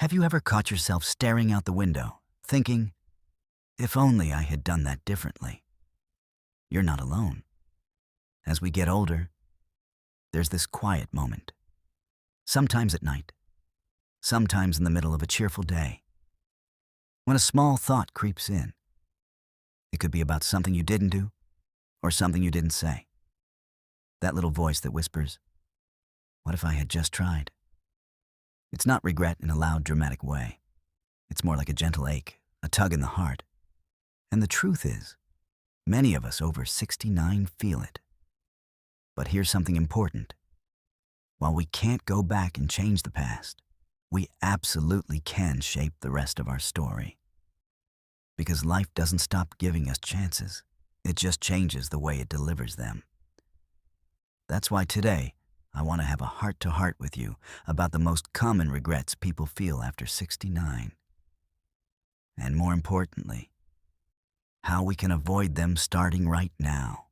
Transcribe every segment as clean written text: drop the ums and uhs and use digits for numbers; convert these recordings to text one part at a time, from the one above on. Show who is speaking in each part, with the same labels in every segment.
Speaker 1: Have you ever caught yourself staring out the window, thinking, if only I had done that differently? You're not alone. As we get older, there's this quiet moment. Sometimes at night, sometimes in the middle of a cheerful day, when a small thought creeps in. It could be about something you didn't do or something you didn't say. That little voice that whispers, what if I had just tried? It's not regret in a loud, dramatic way. It's more like a gentle ache, a tug in the heart. And the truth is, many of us over 69 feel it. But here's something important. While we can't go back and change the past, we absolutely can shape the rest of our story. Because life doesn't stop giving us chances. It just changes the way it delivers them. That's why today, I want to have a heart-to-heart with you about the most common regrets people feel after 69. And more importantly, how we can avoid them starting right now.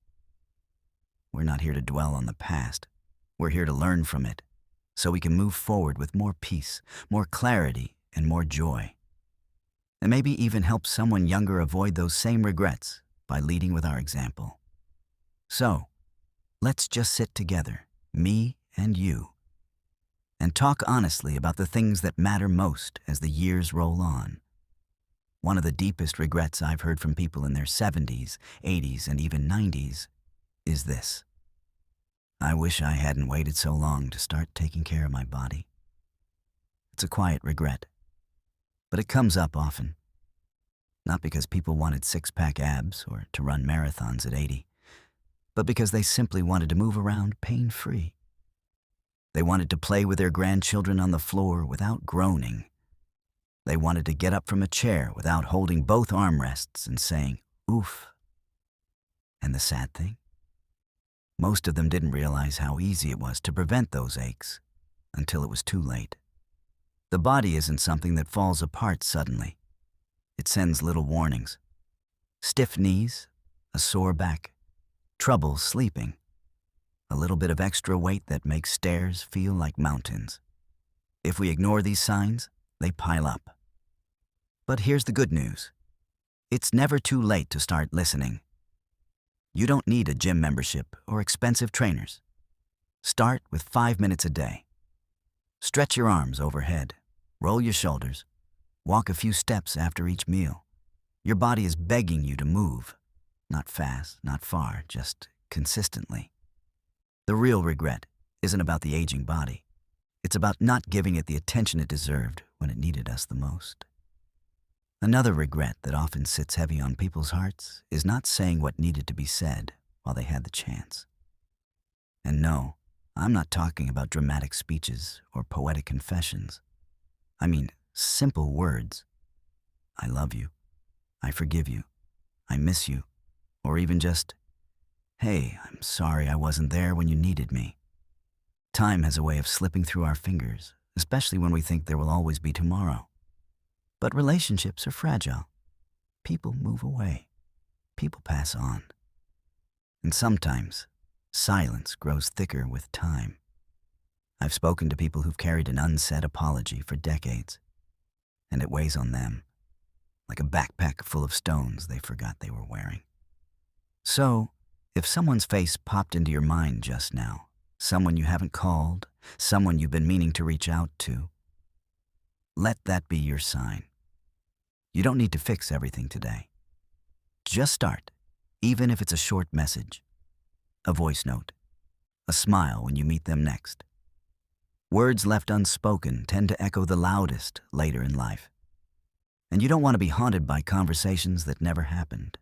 Speaker 1: We're not here to dwell on the past. We're here to learn from it, so we can move forward with more peace, more clarity, and more joy. And maybe even help someone younger avoid those same regrets by leading with our example. So, let's just sit together, me and you, and talk honestly about the things that matter most as the years roll on. One of the deepest regrets I've heard from people in their 70s, 80s, and even 90s is this. I wish I hadn't waited so long to start taking care of my body. It's a quiet regret, but it comes up often. Not because people wanted six-pack abs or to run marathons at 80, but because they simply wanted to move around pain-free. They wanted to play with their grandchildren on the floor without groaning. They wanted to get up from a chair without holding both armrests and saying, oof. And the sad thing? Most of them didn't realize how easy it was to prevent those aches until it was too late. The body isn't something that falls apart suddenly. It sends little warnings. Stiff knees, a sore back, trouble sleeping, a little bit of extra weight that makes stairs feel like mountains. If we ignore these signs, they pile up. But here's the good news. It's never too late to start listening. You don't need a gym membership or expensive trainers. Start with 5 minutes a day. Stretch your arms overhead, roll your shoulders, walk a few steps after each meal. Your body is begging you to move. Not fast, not far, just consistently. The real regret isn't about the aging body. It's about not giving it the attention it deserved when it needed us the most. Another regret that often sits heavy on people's hearts is not saying what needed to be said while they had the chance. And no, I'm not talking about dramatic speeches or poetic confessions. I mean simple words. I love you. I forgive you. I miss you. Or even just, hey, I'm sorry I wasn't there when you needed me. Time has a way of slipping through our fingers, especially when we think there will always be tomorrow. But relationships are fragile. People move away. People pass on. And sometimes, silence grows thicker with time. I've spoken to people who've carried an unsaid apology for decades, and it weighs on them, like a backpack full of stones they forgot they were wearing. So, if someone's face popped into your mind just now, someone you haven't called, someone you've been meaning to reach out to, let that be your sign. You don't need to fix everything today. Just start, even if it's a short message, a voice note, a smile when you meet them next. Words left unspoken tend to echo the loudest later in life. And you don't want to be haunted by conversations that never happened.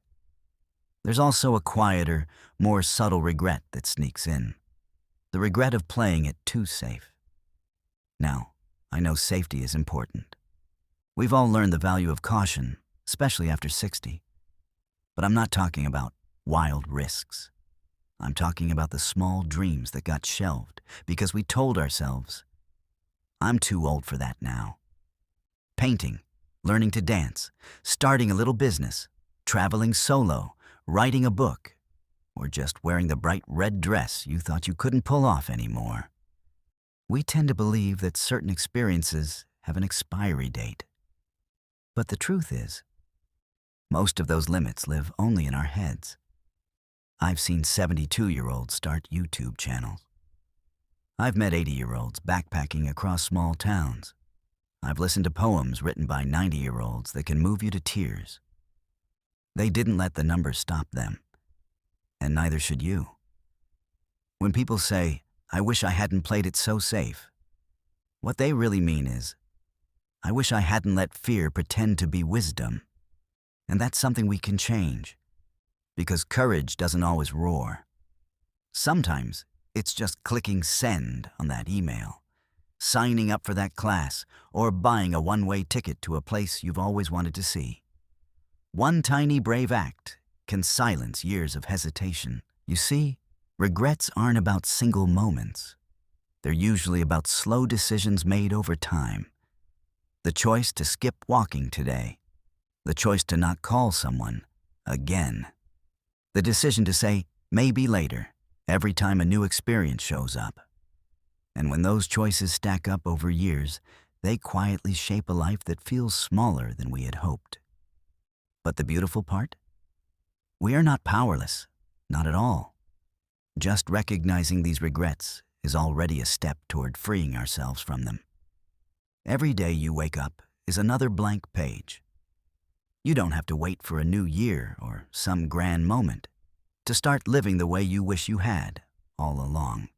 Speaker 1: There's also a quieter, more subtle regret that sneaks in. The regret of playing it too safe. Now, I know safety is important. We've all learned the value of caution, especially after 60. But I'm not talking about wild risks. I'm talking about the small dreams that got shelved because we told ourselves, I'm too old for that now. Painting, learning to dance, starting a little business, traveling solo, writing a book, or just wearing the bright red dress you thought you couldn't pull off anymore. We tend to believe that certain experiences have an expiry date. But the truth is, most of those limits live only in our heads. I've seen 72-year-olds start YouTube channels. I've met 80-year-olds backpacking across small towns. I've listened to poems written by 90-year-olds that can move you to tears. They didn't let the numbers stop them, and neither should you. When people say, "I wish I hadn't played it so safe," what they really mean is, "I wish I hadn't let fear pretend to be wisdom." And that's something we can change, because courage doesn't always roar. Sometimes it's just clicking send on that email, signing up for that class, or buying a one-way ticket to a place you've always wanted to see. One tiny brave act can silence years of hesitation. You see, regrets aren't about single moments. They're usually about slow decisions made over time. The choice to skip walking today. The choice to not call someone again. The decision to say maybe later every time a new experience shows up. And when those choices stack up over years, they quietly shape a life that feels smaller than we had hoped. But the beautiful part? We are not powerless, not at all. Just recognizing these regrets is already a step toward freeing ourselves from them. Every day you wake up is another blank page. You don't have to wait for a new year or some grand moment to start living the way you wish you had all along.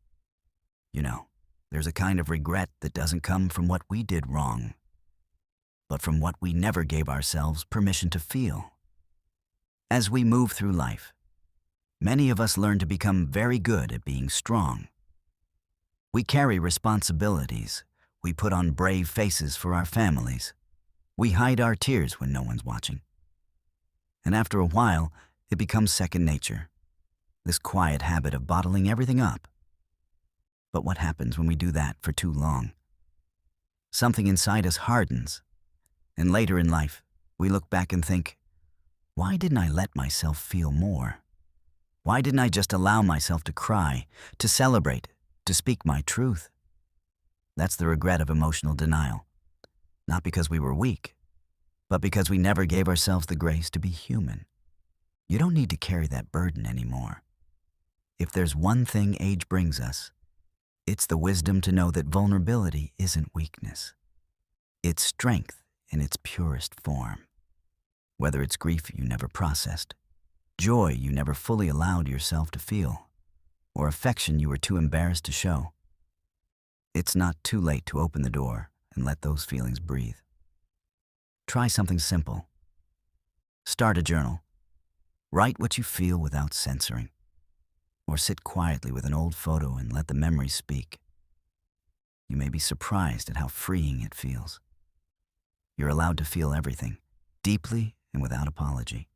Speaker 1: You know, there's a kind of regret that doesn't come from what we did wrong, but from what we never gave ourselves permission to feel. As we move through life, many of us learn to become very good at being strong. We carry responsibilities. We put on brave faces for our families. We hide our tears when no one's watching. And after a while, it becomes second nature, this quiet habit of bottling everything up. But what happens when we do that for too long? Something inside us hardens, and later in life, we look back and think, why didn't I let myself feel more? Why didn't I just allow myself to cry, to celebrate, to speak my truth? That's the regret of emotional denial. Not because we were weak, but because we never gave ourselves the grace to be human. You don't need to carry that burden anymore. If there's one thing age brings us, it's the wisdom to know that vulnerability isn't weakness. It's strength in its purest form. Whether it's grief you never processed, joy you never fully allowed yourself to feel, or affection you were too embarrassed to show, it's not too late to open the door and let those feelings breathe. Try something simple. Start a journal. Write what you feel without censoring. Or sit quietly with an old photo and let the memories speak. You may be surprised at how freeing it feels. You're allowed to feel everything, deeply and without apology.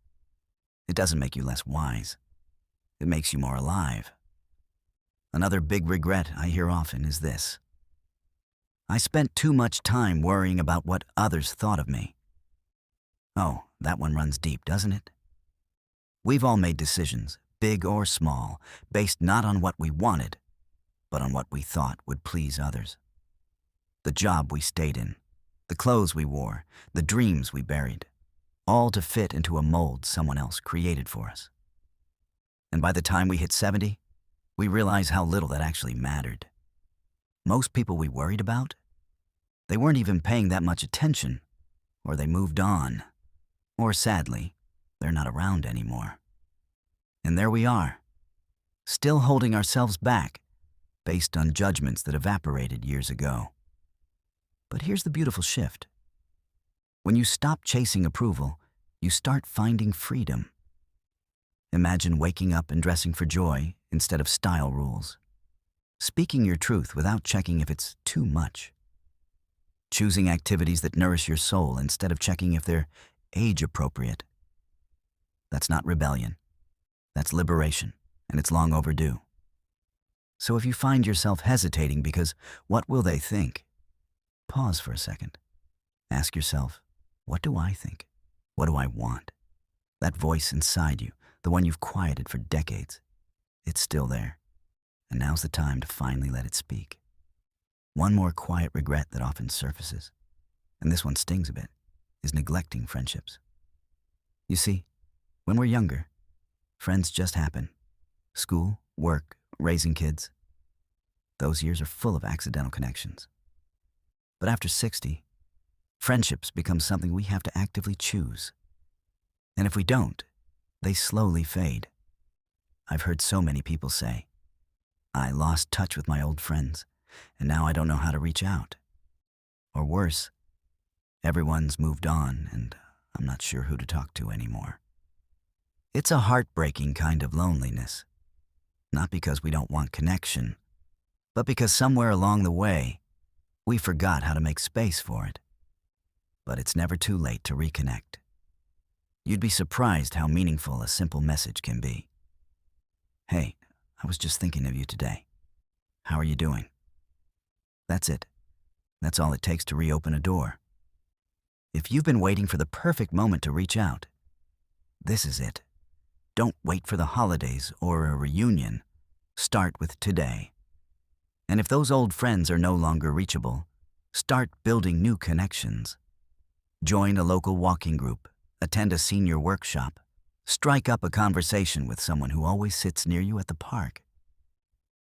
Speaker 1: It doesn't make you less wise. It makes you more alive. Another big regret I hear often is this: I spent too much time worrying about what others thought of me. Oh, that one runs deep, doesn't it? We've all made decisions, big or small, based not on what we wanted, but on what we thought would please others. The job we stayed in, the clothes we wore, the dreams we buried, all to fit into a mold someone else created for us. And by the time we hit 70, we realize how little that actually mattered. Most people we worried about, they weren't even paying that much attention, or they moved on, or sadly, they're not around anymore. And there we are, still holding ourselves back based on judgments that evaporated years ago. But here's the beautiful shift. When you stop chasing approval, you start finding freedom. Imagine waking up and dressing for joy instead of style rules. Speaking your truth without checking if it's too much. Choosing activities that nourish your soul instead of checking if they're age-appropriate. That's not rebellion. That's liberation, and it's long overdue. So if you find yourself hesitating because what will they think? Pause for a second. Ask yourself, what do I think? What do I want? That voice inside you, the one you've quieted for decades, it's still there. And now's the time to finally let it speak. One more quiet regret that often surfaces. and this one stings a bit, is neglecting friendships. You see, when we're younger, friends just happen. School, work, raising kids. Those years are full of accidental connections. But after 60, friendships become something we have to actively choose. And if we don't, they slowly fade. I've heard so many people say, I lost touch with my old friends, and now I don't know how to reach out. Or worse, everyone's moved on, and I'm not sure who to talk to anymore. It's a heartbreaking kind of loneliness. Not because we don't want connection, but because somewhere along the way, we forgot how to make space for it. But it's never too late to reconnect. You'd be surprised how meaningful a simple message can be. Hey, I was just thinking of you today. How are you doing? That's it. That's all it takes to reopen a door. If you've been waiting for the perfect moment to reach out, this is it. Don't wait for the holidays or a reunion. Start with today. And if those old friends are no longer reachable, start building new connections. Join a local walking group, attend a senior workshop, strike up a conversation with someone who always sits near you at the park.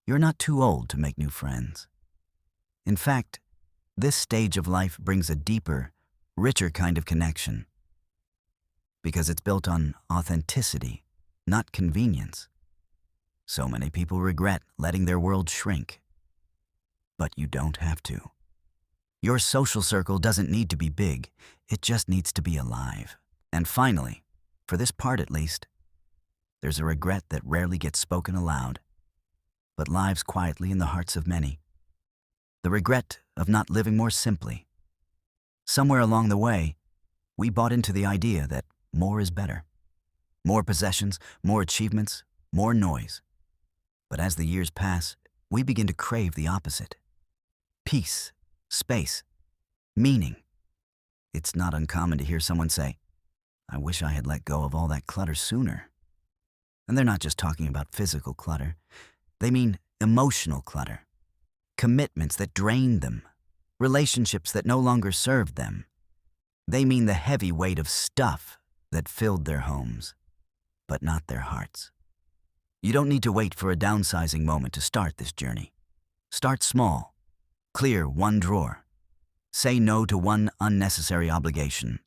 Speaker 1: You're not too old to make new friends. In fact, this stage of life brings a deeper, richer kind of connection because it's built on authenticity, not convenience. So many people regret letting their world shrink. But you don't have to. Your social circle doesn't need to be big, it just needs to be alive. And finally, for this part at least, there's a regret that rarely gets spoken aloud, but lives quietly in the hearts of many. The regret of not living more simply. Somewhere along the way, we bought into the idea that more is better. More possessions, more achievements, more noise. But as the years pass, we begin to crave the opposite. Peace, space, meaning. It's not uncommon to hear someone say, I wish I had let go of all that clutter sooner. And they're not just talking about physical clutter. They mean emotional clutter. Commitments that drained them. Relationships that no longer served them. They mean the heavy weight of stuff that filled their homes, but not their hearts. You don't need to wait for a downsizing moment to start this journey. Start small. Clear one drawer. Say no to one unnecessary obligation.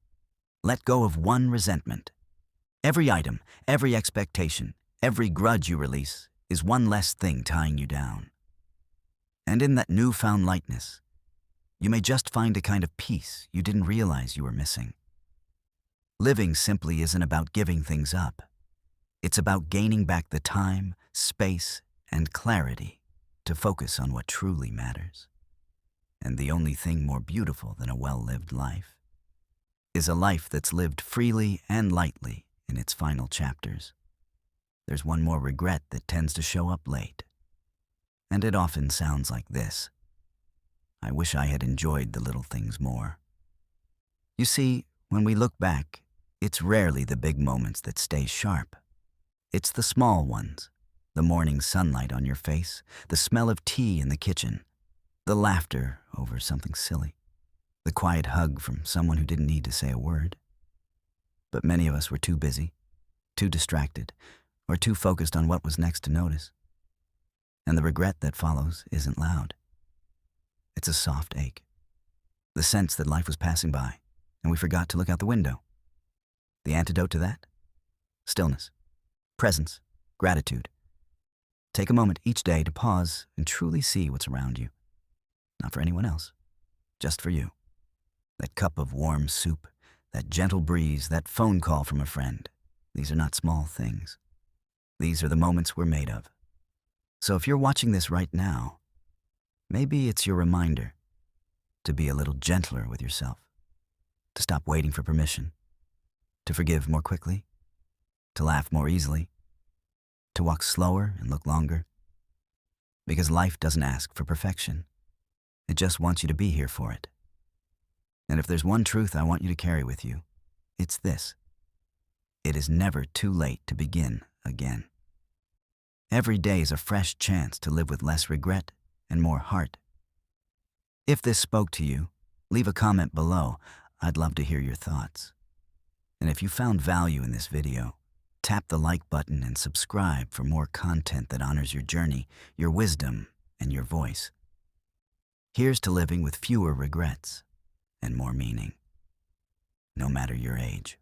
Speaker 1: Let go of one resentment. Every item, every expectation, every grudge you release is one less thing tying you down. And in that newfound lightness, you may just find a kind of peace you didn't realize you were missing. Living simply isn't about giving things up. It's about gaining back the time, space, and clarity to focus on what truly matters. And the only thing more beautiful than a well-lived life is a life that's lived freely and lightly in its final chapters. There's one more regret that tends to show up late. And it often sounds like this. I wish I had enjoyed the little things more. You see, when we look back, it's rarely the big moments that stay sharp. It's the small ones, the morning sunlight on your face, the smell of tea in the kitchen, the laughter over something silly, the quiet hug from someone who didn't need to say a word. But many of us were too busy, too distracted, or too focused on what was next to notice. And the regret that follows isn't loud. It's a soft ache, the sense that life was passing by and we forgot to look out the window. The antidote to that? Stillness, presence, gratitude. Take a moment each day to pause and truly see what's around you. Not for anyone else, just for you. That cup of warm soup, that gentle breeze, that phone call from a friend. These are not small things. These are the moments we're made of. So if you're watching this right now, maybe it's your reminder to be a little gentler with yourself, to stop waiting for permission, to forgive more quickly, to laugh more easily, to walk slower and look longer. Because life doesn't ask for perfection. It just wants you to be here for it. And if there's one truth I want you to carry with you, it's this. It is never too late to begin again. Every day is a fresh chance to live with less regret and more heart. If this spoke to you, Leave a comment below. I'd love to hear your thoughts. And if you found value in this video, tap the like button and subscribe for more content that honors your journey, your wisdom, and your voice. Here's to living with fewer regrets and more meaning, no matter your age.